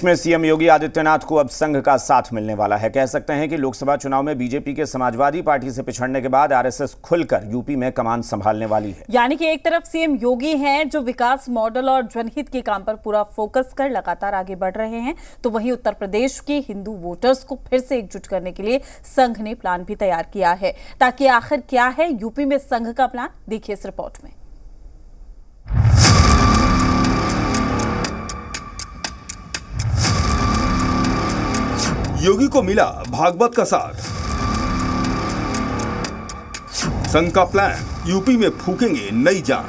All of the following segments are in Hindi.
प्रदेश में सीएम योगी आदित्यनाथ को अब संघ का साथ मिलने वाला है। कह सकते हैं कि लोकसभा चुनाव में बीजेपी के समाजवादी पार्टी से पिछड़ने के बाद आरएसएस खुलकर यूपी में कमान संभालने वाली है। यानी कि एक तरफ सीएम योगी हैं जो विकास मॉडल और जनहित के काम पर पूरा फोकस कर लगातार आगे बढ़ रहे हैं, तो वहीं उत्तर प्रदेश के हिंदू वोटर्स को फिर से एकजुट करने के लिए संघ ने प्लान भी तैयार किया है। ताकि आखिर क्या है यूपी में संघ का प्लान, देखिए इस रिपोर्ट में। योगी को मिला भागवत का साथ। संघ का प्लान, यूपी में फूकेंगे नई जान।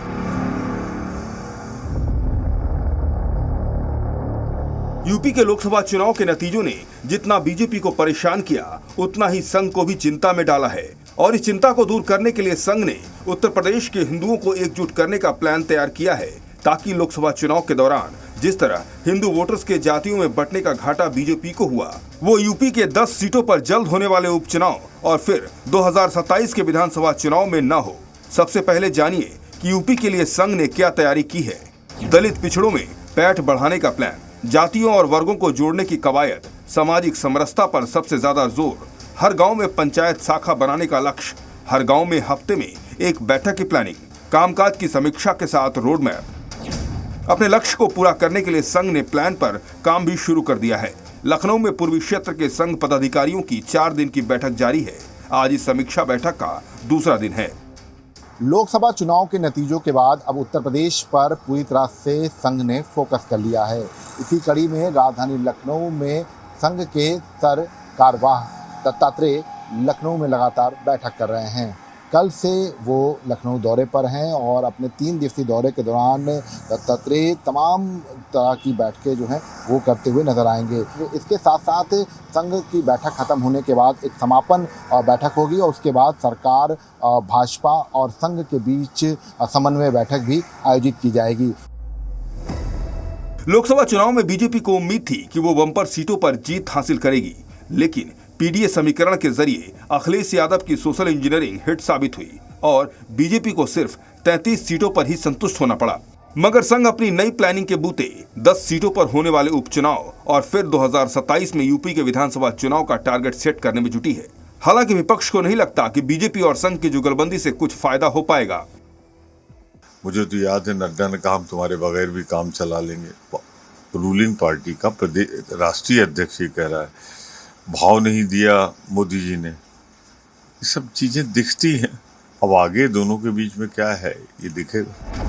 यूपी के लोकसभा चुनाव के नतीजों ने जितना बीजेपी को परेशान किया, उतना ही संघ को भी चिंता में डाला है। और इस चिंता को दूर करने के लिए संघ ने उत्तर प्रदेश के हिंदुओं को एकजुट करने का प्लान तैयार किया है, ताकि लोकसभा चुनाव के दौरान जिस तरह हिंदू वोटर्स के जातियों में बंटने का घाटा बीजेपी को हुआ, वो यूपी के 10 सीटों पर जल्द होने वाले उपचुनाव और फिर 2027 के विधानसभा चुनाव में न हो। सबसे पहले जानिए कि यूपी के लिए संघ ने क्या तैयारी की है। दलित पिछड़ों में पैठ बढ़ाने का प्लान, जातियों और वर्गों को जोड़ने की कवायद, सामाजिक समरसता पर सबसे ज्यादा जोर, हर गाँव में पंचायत शाखा बनाने का लक्ष्य, हर गाँव में हफ्ते में एक बैठक की प्लानिंग, कामकाज की समीक्षा के साथ रोड मैप। अपने लक्ष्य को पूरा करने के लिए संघ ने प्लान पर काम भी शुरू कर दिया है। लखनऊ में पूर्वी क्षेत्र के संघ पदाधिकारियों की 4 दिन की बैठक जारी है। आज इस समीक्षा बैठक का दूसरा दिन है। लोकसभा चुनाव के नतीजों के बाद अब उत्तर प्रदेश पर पूरी तरह से संघ ने फोकस कर लिया है। इसी कड़ी में राजधानी लखनऊ में संघ के सर कारवाह दत्तात्रेय लखनऊ में लगातार बैठक कर रहे हैं। कल से वो लखनऊ दौरे पर हैं और अपने 3 दिवसीय दौरे के दौरान दत्तात्रेय तमाम तरह की बैठकें जो हैं वो करते हुए नजर आएंगे। इसके साथ साथ संघ की बैठक खत्म होने के बाद एक समापन बैठक होगी और उसके बाद सरकार, भाजपा और संघ के बीच समन्वय बैठक भी आयोजित की जाएगी। लोकसभा चुनाव में बीजेपी को उम्मीद थी कि वो बम्पर सीटों पर जीत हासिल करेगी, लेकिन पीडीए समीकरण के जरिए अखिलेश यादव की सोशल इंजीनियरिंग हिट साबित हुई और बीजेपी को सिर्फ 33 सीटों पर ही संतुष्ट होना पड़ा। मगर संघ अपनी नई प्लानिंग के बूते 10 सीटों पर होने वाले उपचुनाव और फिर 2027 में यूपी के विधानसभा चुनाव का टारगेट सेट करने में जुटी है। हालांकि विपक्ष को नहीं लगता कि बीजेपी और संघ की जुगलबंदी से कुछ फायदा हो पाएगा। मुझे तो याद है नड्डा ने कहा हम तुम्हारे बगैर भी काम चला लेंगे। रूलिंग पार्टी का राष्ट्रीय अध्यक्ष ही कह रहा है, भाव नहीं दिया मोदी जी ने। ये सब चीजें दिखती हैं। अब आगे दोनों के बीच में क्या है ये दिखेगा।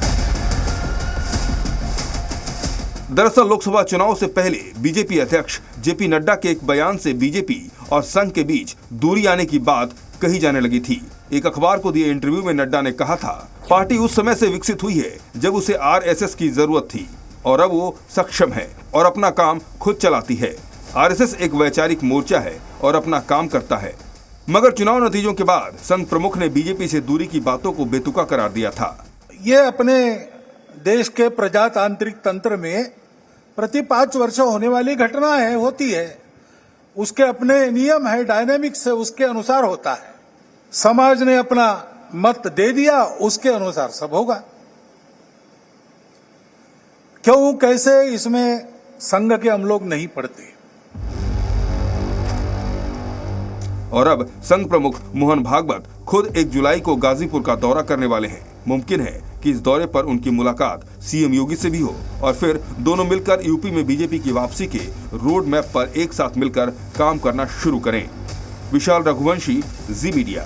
दरअसल लोकसभा चुनाव से पहले बीजेपी अध्यक्ष जेपी नड्डा के एक बयान से बीजेपी और संघ के बीच दूरी आने की बात कही जाने लगी थी। एक अखबार को दिए इंटरव्यू में नड्डा ने कहा था, पार्टी उस समय से विकसित हुई है जब उसे आरएसएस की जरूरत थी और अब वो सक्षम है और अपना काम खुद चलाती है। आरएसएस एक वैचारिक मोर्चा है और अपना काम करता है। मगर चुनाव नतीजों के बाद संघ प्रमुख ने बीजेपी से दूरी की बातों को बेतुका करार दिया था। ये अपने देश के प्रजातांत्रिक तंत्र में प्रति 5 वर्ष होने वाली घटना है, होती है। उसके अपने नियम है, डायनेमिक्स है, उसके अनुसार होता है। समाज ने अपना मत दे दिया, उसके अनुसार सब होगा। क्यों कैसे इसमें संघ के हम लोग नहीं पढ़ते। और अब संघ प्रमुख मोहन भागवत खुद 1 जुलाई को गाजीपुर का दौरा करने वाले हैं। मुमकिन है कि इस दौरे पर उनकी मुलाकात सीएम योगी से भी हो और फिर दोनों मिलकर यूपी में बीजेपी की वापसी के रोड मैप पर एक साथ मिलकर काम करना शुरू करें। विशाल रघुवंशी, जी मीडिया।